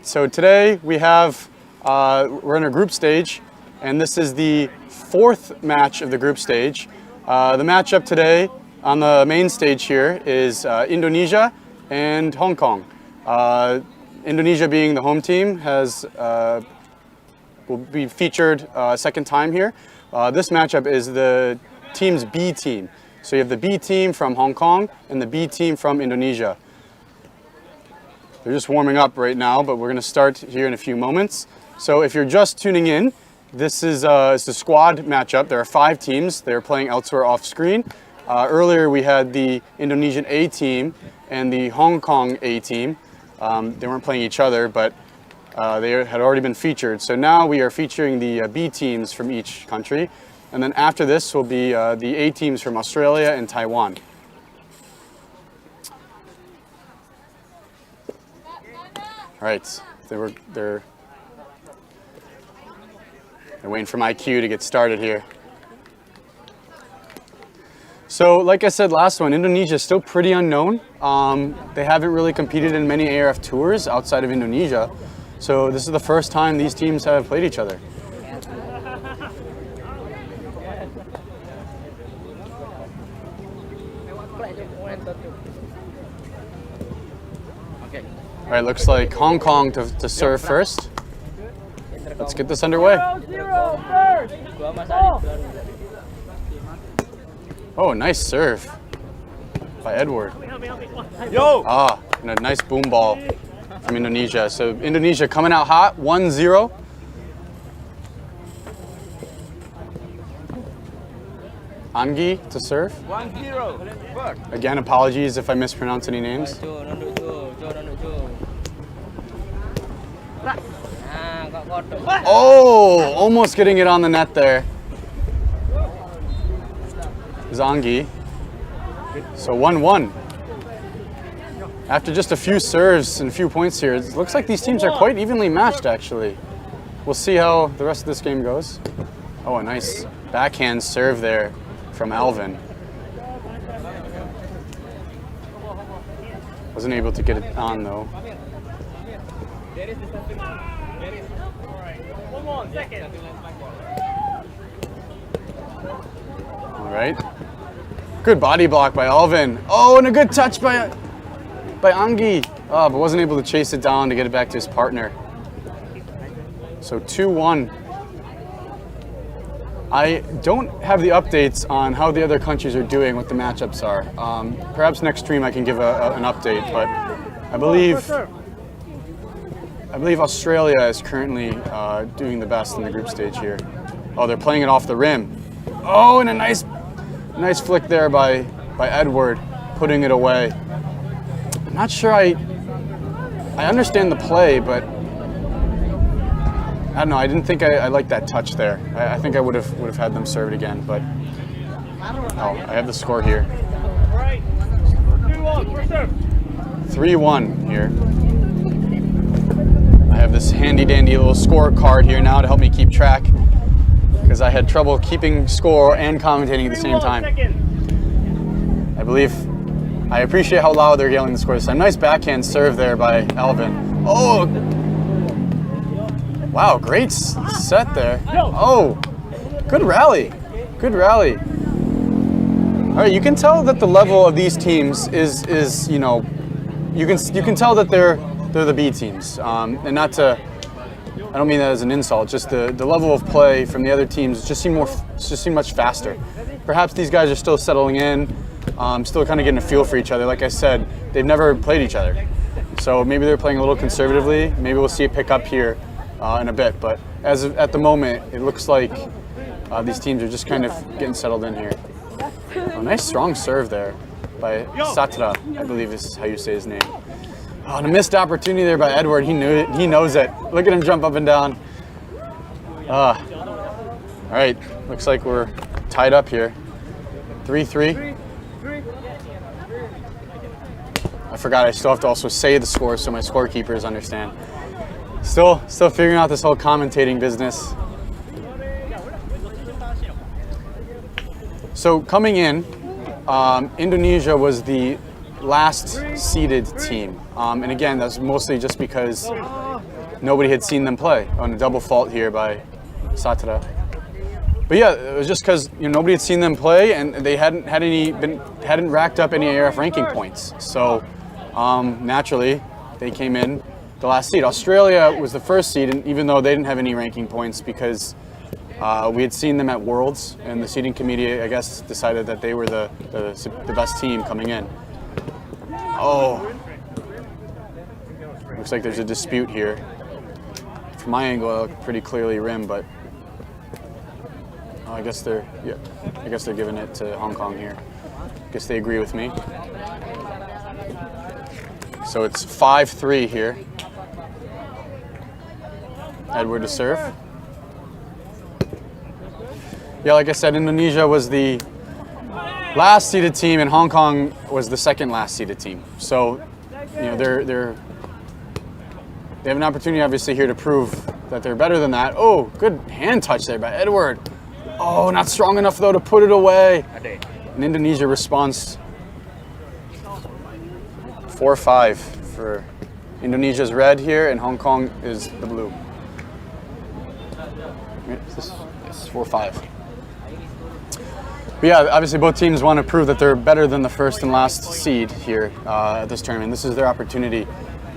so today we have, we're in a group stage, and this is the fourth match of the group stage. The matchup today on the main stage here is Indonesia and Hong Kong. Indonesia being the home team will be featured a second time here. This matchup is the team's B team. So you have the B team from Hong Kong and the B team from Indonesia. They're just warming up right now, but we're going to start here in a few moments. So if you're just tuning in, this is it's a squad matchup. There are 5 teams. They're playing elsewhere off screen. Earlier we had the Indonesian A team and the Hong Kong A team. They weren't playing each other, but they had already been featured. So now we are featuring the B teams from each country. And then after this will be the A teams from Australia and Taiwan. All right, they're waiting for my cue to get started here. So like I said last one, Indonesia is still pretty unknown. They haven't really competed in many ARF tours outside of Indonesia. So this is the first time these teams have played each other. All right, looks like Hong Kong to serve first. Let's get this underway. Oh, nice serve by Edward. Ah, and a nice boom ball from Indonesia. So Indonesia coming out hot, 1-0. Anggi to serve. 1-0. Again, apologies if I mispronounce any names. Oh, almost getting it on the net there. Anggi. So 1-1. After just a few serves and a few points here, it looks like these teams are quite evenly matched, actually. We'll see how the rest of this game goes. Oh, a nice backhand serve there from Alvin. Wasn't able to get it on, though. All right. Good body block by Alvin. Oh, and a good touch by Anggi. Oh, but wasn't able to chase it down to get it back to his partner. So 2-1. I don't have the updates on how the other countries are doing, what the matchups are. Perhaps next stream I can give an update, but I believe Australia is currently doing the best in the group stage here. Oh, they're playing it off the rim. Oh, and a nice flick there by Edward, putting it away. I'm not sure I understand the play, but I don't know. I didn't think I liked that touch there. I think I would have had them serve it again, but oh, I have the score here. 3-1 here. I have this handy dandy little scorecard here now to help me keep track, because I had trouble keeping score and commentating at the same time. I appreciate how loud they're yelling the score this time. Nice backhand serve there by Alvin. Oh! Wow, great set there. Oh! Good rally. Good rally. All right, you can tell that the level of these teams is you know, you can tell that they're the B teams. And not to, I don't mean that as an insult, just the level of play from the other teams just seem much faster. Perhaps these guys are still settling in, still kind of getting a feel for each other. Like I said, they've never played each other. So maybe they're playing a little conservatively. Maybe we'll see it pick up here in a bit. But at the moment, it looks like these teams are just kind of getting settled in here. Oh, nice strong serve there by Satra, I believe is how you say his name. Oh, and a missed opportunity there by Edward. He knew it. He knows it. Look at him jump up and down. All right, looks like we're tied up here. 3-3. I forgot I still have to also say the score so my scorekeepers understand. Still figuring out this whole commentating business. So coming in, Indonesia was the last seeded team. And again, that's mostly just because nobody had seen them play on a double fault here by Satra. But yeah, it was just because nobody had seen them play and they hadn't racked up any ARF ranking points. So naturally, they came in the last seed. Australia was the first seed, and even though they didn't have any ranking points because we had seen them at Worlds, and the seeding committee, I guess, decided that they were the best team coming in. Oh, looks like there's a dispute here. From my angle, I look pretty clearly rim, but I guess they're giving it to Hong Kong here. I guess they agree with me. So it's 5-3 here. Edward to serve. Yeah, like I said, Indonesia was the last seeded team, and Hong Kong was the second last seeded team. So, they have an opportunity, obviously, here to prove that they're better than that. Oh, good hand touch there by Edward. Oh, not strong enough though to put it away. And Indonesia responds 4-5 for Indonesia's red here, and Hong Kong is the blue. This is 4-5. But yeah, obviously both teams want to prove that they're better than the first and last seed here at this tournament. This is their opportunity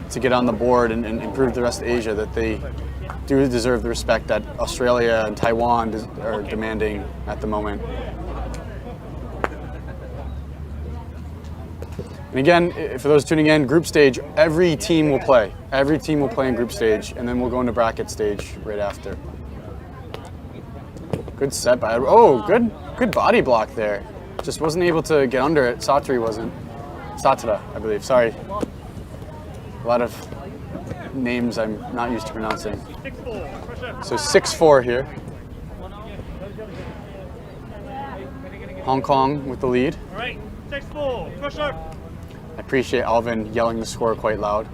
to get on the board and prove to the rest of Asia that they do deserve the respect that Australia and Taiwan are demanding at the moment. And again, for those tuning in, group stage, every team will play. Every team will play in group stage, and then we'll go into bracket stage right after. Good set by Edward. Oh, good body block there. Just wasn't able to get under it. Satri wasn't. Satra, I believe. Sorry. A lot of names I'm not used to pronouncing. So 6-4 here. Hong Kong with the lead. All right, 6-4, pressure. I appreciate Alvin yelling the score quite loud.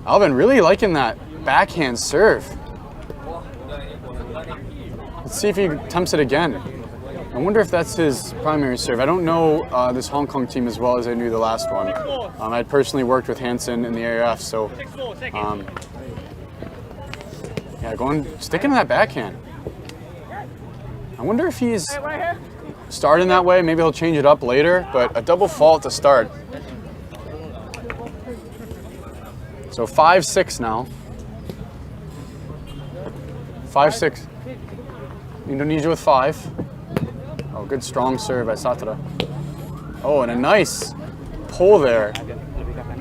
Alvin really liking that backhand serve. Let's see if he attempts it again. I wonder if that's his primary serve. I don't know this Hong Kong team as well as I knew the last one. I'd personally worked with Hansen in the ARF, so yeah, sticking to that backhand. I wonder if he's starting that way. Maybe he'll change it up later, but a double fault to start. So 5-6 now. 5-6. Indonesia with 5. Oh, good strong serve by Satra. Oh, and a nice pull there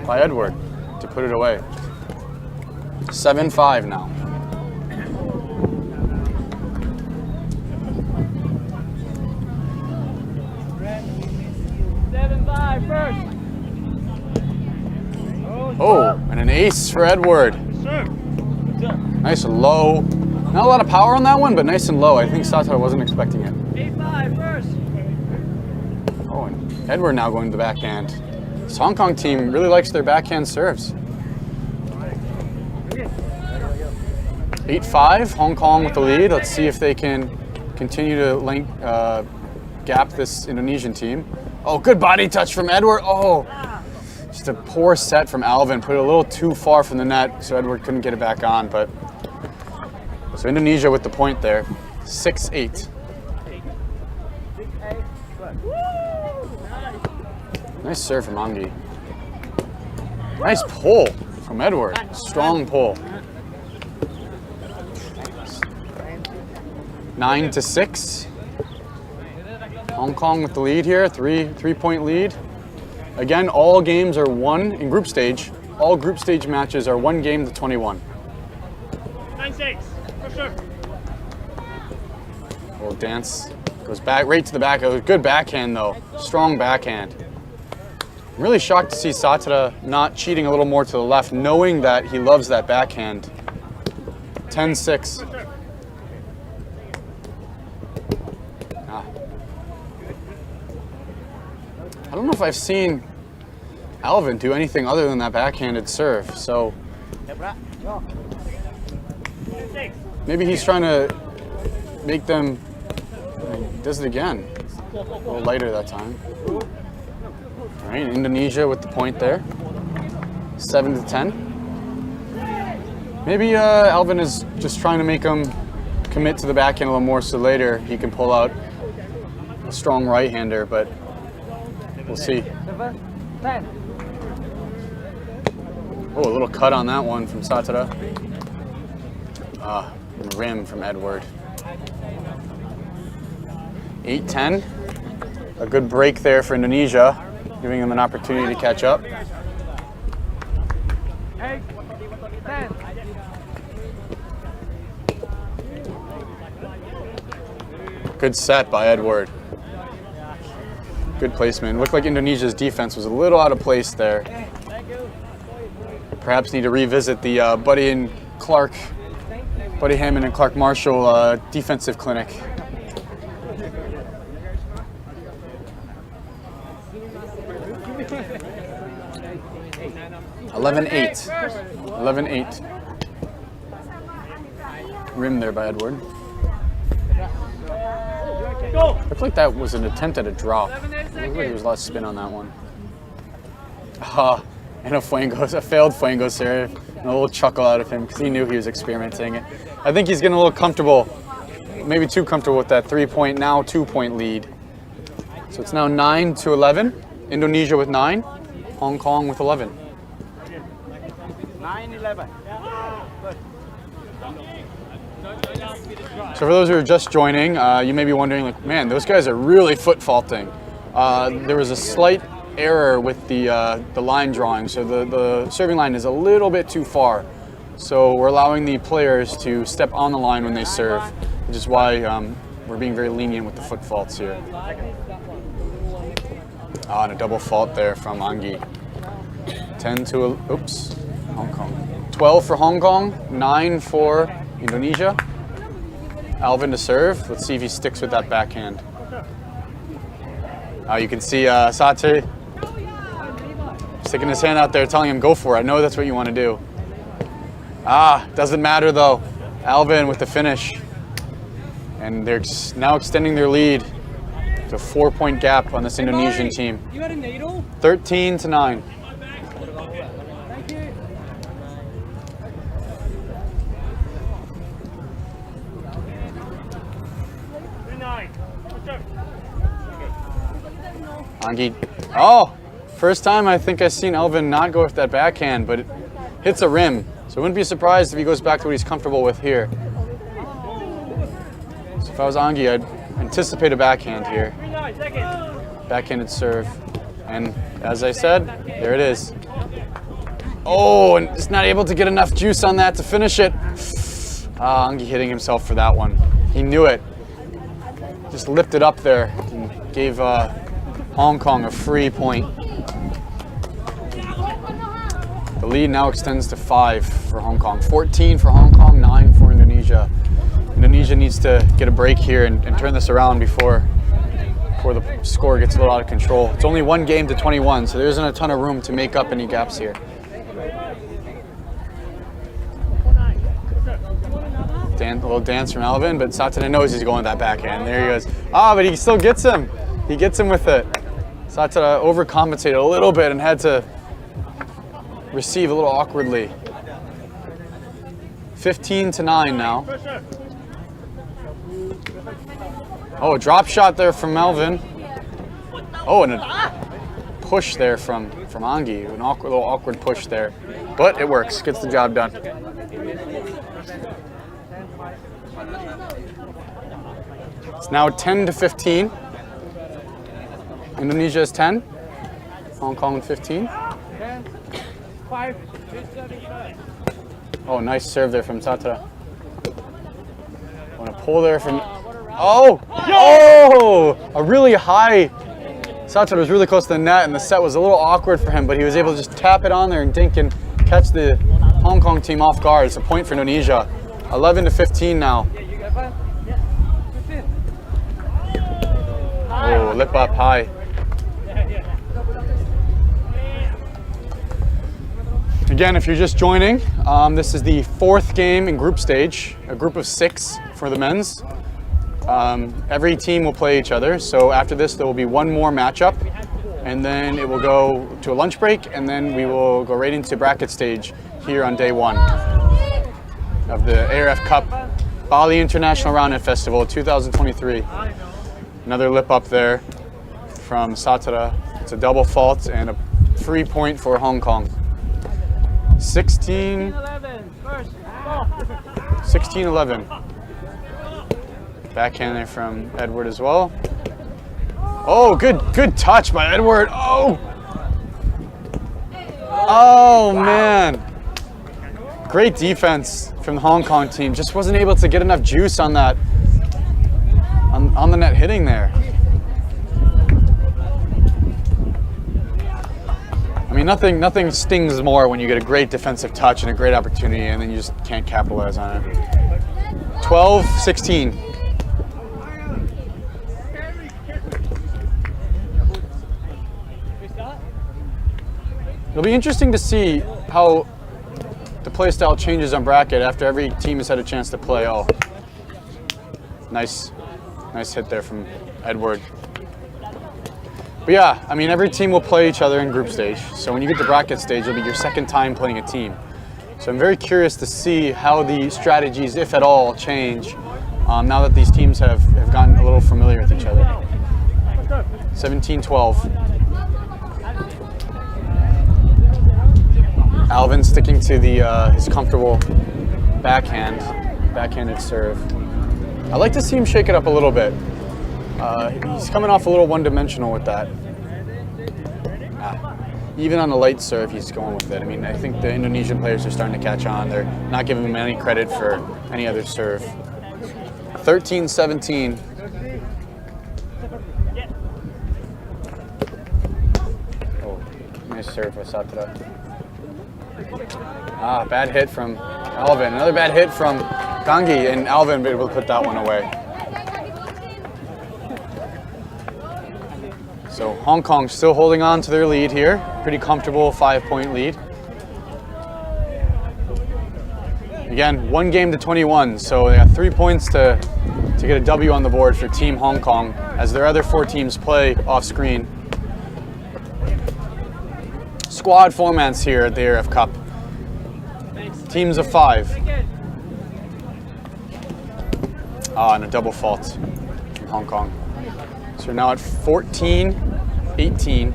by Edward to put it away. 7-5 now. Oh, and an ace for Edward. Nice and low. Not a lot of power on that one, but nice and low. I think Satra wasn't expecting it. 8-5 first. Oh, and Edward now going to the backhand. This Hong Kong team really likes their backhand serves. 8-5, Hong Kong with the lead. Let's see if they can continue to gap this Indonesian team. Oh, good body touch from Edward. Oh, just a poor set from Alvin. Put it a little too far from the net, so Edward couldn't get it back on. But so Indonesia with the point there, 6-8. Nice serve from Angi. Nice pull from Edward. Strong pull. 9-6. Hong Kong with the lead here, three-point lead. Again, all games are won in group stage. All group stage matches are 1 game to 21. 9-6, for sure. Little dance goes back right to the back. It was a good backhand though, strong backhand. I'm really shocked to see Satra not cheating a little more to the left, knowing that he loves that backhand. 10-6. I don't know if I've seen Alvin do anything other than that backhanded serve, so maybe he's trying to make them, he does it again. A little lighter that time. All right, Indonesia with the point there, 7-10. Maybe Alvin is just trying to make him commit to the backhand a little more so later he can pull out a strong right-hander, but we'll see. Oh, a little cut on that one from Satara. Rim from Edward. 8-10. A good break there for Indonesia, giving them an opportunity to catch up. Good set by Edward. Good placement. Looked like Indonesia's defense was a little out of place there. Perhaps need to revisit the Buddy Hammond and Clark Marshall defensive clinic. 11-8. 11-8. Rim there by Edward. Looked like that was an attempt at a drop. Looked like there was a lot of spin on that one. And a failed Fuengo serve. And a little chuckle out of him because he knew he was experimenting. I think he's getting a little comfortable, maybe too comfortable with that 3-point, now 2-point lead. So it's now 9-11. Indonesia with 9, Hong Kong with 11. 9-11. So for those who are just joining, you may be wondering, like, man, those guys are really foot faulting. There was a slight error with the line drawing, so the serving line is a little bit too far. So we're allowing the players to step on the line when they serve, which is why we're being very lenient with the foot faults here. And a double fault there from Anggi. 10-12, Hong Kong. 12 for Hong Kong, 9 for Indonesia. Alvin to serve. Let's see if he sticks with that backhand. You can see Sate sticking his hand out there, telling him, go for it. I know that's what you want to do. Doesn't matter though. Alvin with the finish. And they're now extending their lead to a 4-point gap on this Indonesian team. 13-9. Anggi. First time I think I've seen Alvin not go with that backhand, but it hits a rim. So I wouldn't be surprised if he goes back to what he's comfortable with here. So if I was Anggi, I'd anticipate a backhand here. Backhanded serve. And as I said, there it is. And just not able to get enough juice on that to finish it. Anggi hitting himself for that one. He knew it. Just lifted up there and gave Hong Kong a free point. The lead now extends to 5 for Hong Kong. 14 for Hong Kong, 9 for Indonesia. Indonesia needs to get a break here and turn this around before the score gets a little out of control. It's only 1 game to 21, so there isn't a ton of room to make up any gaps here. A little dance from Alvin, but Satana knows he's going with that backhand. There he goes. But he still gets him. He gets him with it. Satana overcompensated a little bit and had to receive a little awkwardly. 15-9 now. A drop shot there from Melvin. And a push there from Anggi. An little awkward push there. But it works. Gets the job done. It's now 10-15. Indonesia is 10. Hong Kong 15. 5. Nice serve there from Satara. Want to pull there from... a really high... Satara was really close to the net, and the set was a little awkward for him, but he was able to just tap it on there and dink and catch the Hong Kong team off guard. It's a point for Indonesia. 11-15 now. Lip up high. Again, if you're just joining, this is the 4th game in group stage, a group of 6 for the men's. Every team will play each other, so after this there will be 1 more matchup, and then it will go to a lunch break, and then we will go right into bracket stage here on day 1. of the ARF Cup Bali International Roundnet Festival 2023. Another lip up there from Satara. It's a double fault and a free point for Hong Kong. 16-11. Backhand there from Edward as well. Oh, good touch by Edward. Oh man. Great defense from the Hong Kong team. Just wasn't able to get enough juice on that, on the net hitting there. I mean, nothing stings more when you get a great defensive touch and a great opportunity and then you just can't capitalize on it. 12-16. It'll be interesting to see how the play style changes on bracket after every team has had a chance to play. Oh, nice hit there from Edward. But yeah, I mean, every team will play each other in group stage. So when you get to bracket stage, it'll be your second time playing a team. So I'm very curious to see how the strategies, if at all, change now that these teams have gotten a little familiar with each other. 17-12. Alvin sticking to his comfortable backhanded serve. I like to see him shake it up a little bit. He's coming off a little one-dimensional with that. Even on the light serve, he's going with it. I mean, I think the Indonesian players are starting to catch on. They're not giving him any credit for any other serve. 13-17. Oh, nice serve for Satara. Bad hit from Alvin. Another bad hit from Gangi, and Alvin be able to put that one away. So Hong Kong still holding on to their lead here. Pretty comfortable 5-point lead. Again, 1 game to 21, so they got 3 points to get a W on the board for Team Hong Kong as their other 4 teams play off screen. Squad formats here at the ARF Cup. Teams of 5. And a double fault from Hong Kong. So we're now at 14-18.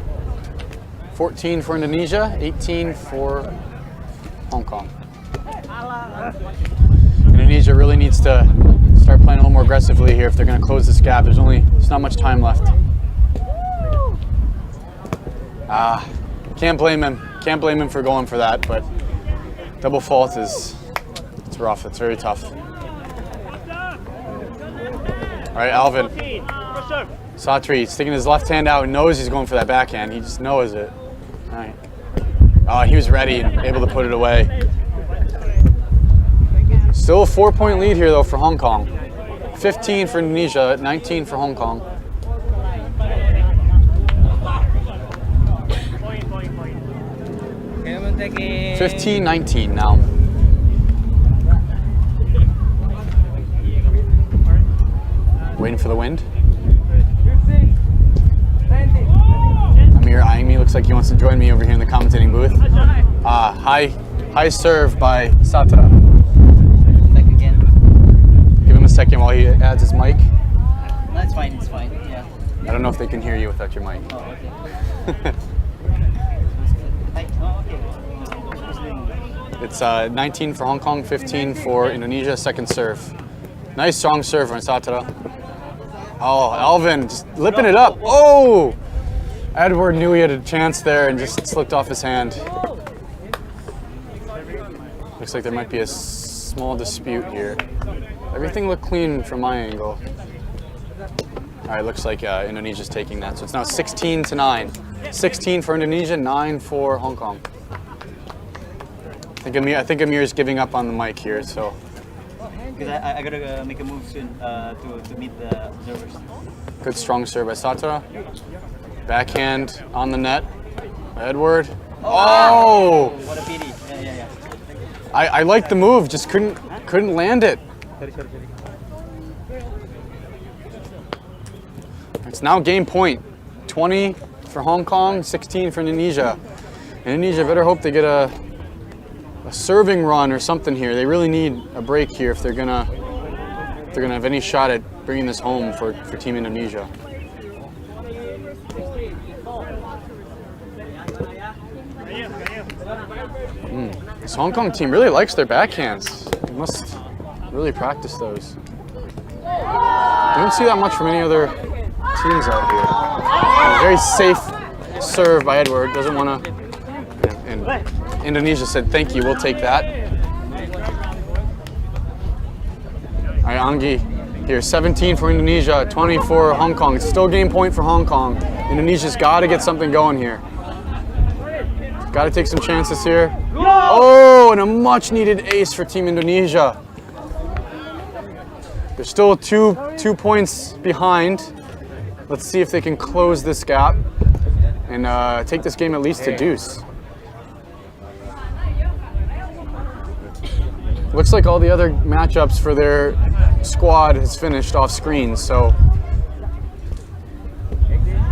14 for Indonesia, 18 for Hong Kong. Indonesia really needs to start playing a little more aggressively here if they're going to close this gap. There's not much time left. Can't blame him. Can't blame him for going for that, but double fault it's rough. It's very tough. All right, Alvin. Satri sticking his left hand out and knows he's going for that backhand. He just knows it. All right. He was ready and able to put it away. Still a 4-point lead here though for Hong Kong. 15 for Indonesia, 19 for Hong Kong. 15-19 now. Waiting for the wind. Amir eyeing me, looks like he wants to join me over here in the commentating booth. High serve by Satara. Give him a second while he adds his mic. That's fine, it's fine, yeah. I don't know if they can hear you without your mic. Oh, okay. It's 19 for Hong Kong, 15 for Indonesia, second serve. Nice strong serve from Satara. Oh, Alvin just lipping it up. Oh! Edward knew he had a chance there and just slipped off his hand. Looks like there might be a small dispute here. Everything looked clean from my angle. All right, looks like Indonesia's taking that. So it's now 16-9. 16 for Indonesia, 9 for Hong Kong. I think Amir's giving up on the mic here, so. Because I gotta make a move soon to meet the observers. Good strong serve by Satara. Backhand on the net. Edward. Oh! What a pity. Yeah. I liked the move, just couldn't land it. Sorry. It's now game point. 20 for Hong Kong, 16 for Indonesia. Indonesia better hope they get a serving run or something here. They really need a break here if they're gonna have any shot at bringing this home for Team Indonesia. This Hong Kong team really likes their backhands. They must really practice those. Don't see that much from any other teams out here. A very safe serve by Edward. Doesn't want to. And Indonesia said, "Thank you. We'll take that." All right, Anggi here. 17 for Indonesia, 20 for Hong Kong. It's still game point for Hong Kong. Indonesia's got to get something going here. Got to take some chances here. Oh, and a much-needed ace for Team Indonesia. They're still two points behind. Let's see if they can close this gap and take this game at least to deuce. Looks like all the other matchups for their squad has finished off screen, so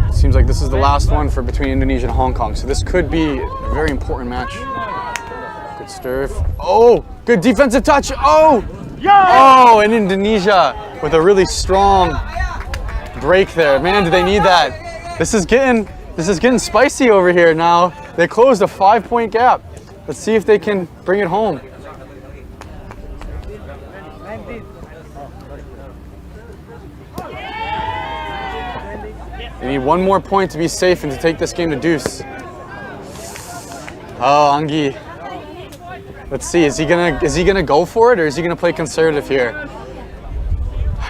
it seems like this is the last one for between Indonesia and Hong Kong. So this could be a very important match. Good serve. Oh, good defensive touch. Oh, oh, and Indonesia with a really strong break there. Man, do they need that? This is getting spicy over here now. They closed a 5-point gap. Let's see if they can bring it home. They need one more point to be safe and to take this game to deuce. Oh, Anggi. Let's see. Is he gonna go for it, or is he gonna play conservative here?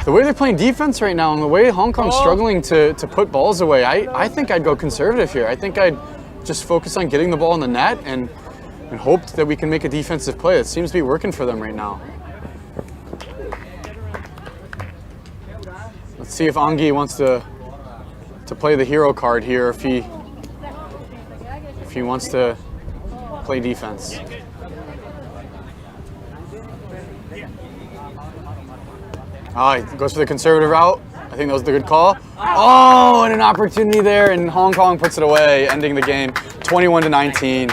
The way they're playing defense right now, and the way Hong Kong's struggling to put balls away, I think I'd go conservative here. I think I'd just focus on getting the ball in the net and hope that we can make a defensive play. It seems to be working for them right now. Let's see if Anggi wants to play the hero card here, if he wants to play defense. He goes for the conservative route. I think that was the good call. Oh, and an opportunity there, and Hong Kong puts it away, ending the game 21-19.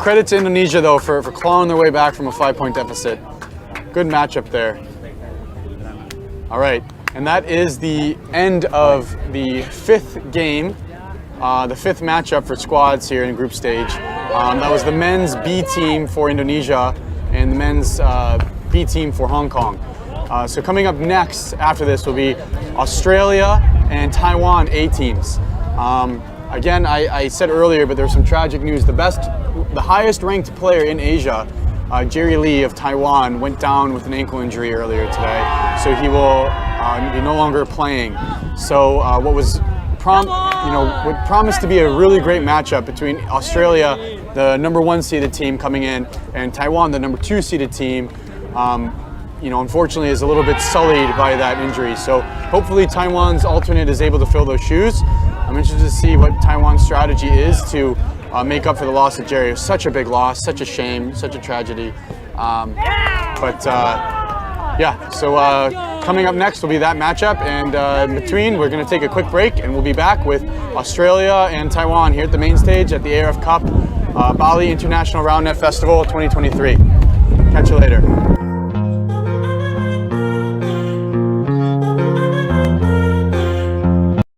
Credit to Indonesia, though, for clawing their way back from a 5-point deficit. Good matchup there. All right. And that is the end of the 5th game, the 5th matchup for squads here in group stage. That was the men's B team for Indonesia and the men's B team for Hong Kong. So coming up next after this will be Australia and Taiwan A teams. Again, I said earlier, but there's some tragic news. The highest ranked player in Asia, Jerry Lee of Taiwan, went down with an ankle injury earlier today. So he will be no longer playing. So what promised to be a really great matchup between Australia, the number 1 seeded team coming in, and Taiwan, the number 2 seeded team, unfortunately is a little bit sullied by that injury. So hopefully Taiwan's alternate is able to fill those shoes. I'm interested to see what Taiwan's strategy is to make up for the loss of Jerry. It was such a big loss, such a shame, such a tragedy. So coming up next will be that matchup, and in between we're going to take a quick break, and we'll be back with Australia and Taiwan here at the main stage at the ARF CUP Bali International Roundnet Festival 2023. Catch you later.